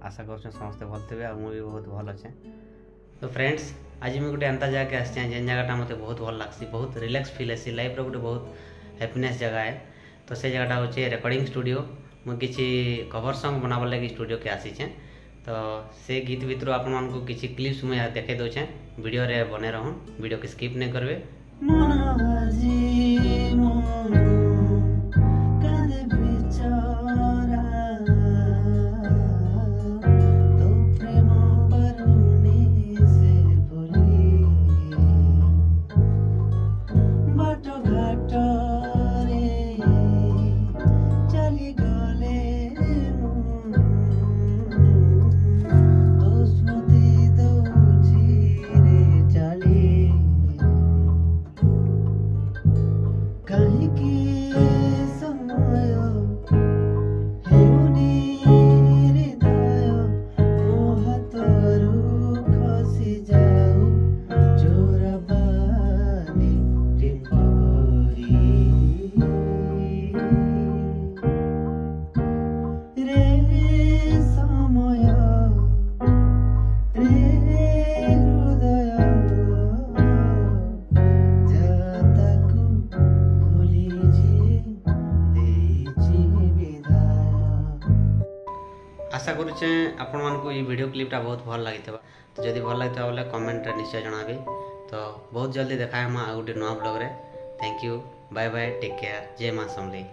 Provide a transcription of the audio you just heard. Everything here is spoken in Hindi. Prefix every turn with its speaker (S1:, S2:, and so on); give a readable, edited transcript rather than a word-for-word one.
S1: आशा कर समस्ते भल थे और मुझे बहुत भल अच्छे। तो फ्रेंड्स आज मुझे गोटे एंता जगह आसी जेन जगहटा मत बहुत भल लग्सी, बहुत रिलैक्स फील आसी लाइफ गोटे बहुत हैप्पीनेस जगह है। तो से जगहटा हूँ रेकर्डिंग स्टूडियो। मुझे किसी कवर सॉन्ग बनावा लगी स्टूडियो के आसीचे। तो से गीत भितर आपको किसी क्लिप्स मुझे देखे दूचे, वीडियो रे बने रहूँ, वीडियो के स्किप नहीं करेंगे। आशा करुचे आपण मानक ये वीडियो क्लिपटा बहुत भल लगी। तो जदि भल लगी बोले कमेंट निश्चय जनाबे। तो बहुत जल्दी देखा है गोटे नुआ ब्लॉग रे। Thank you, bye bye, take care, जय माँ समलेई।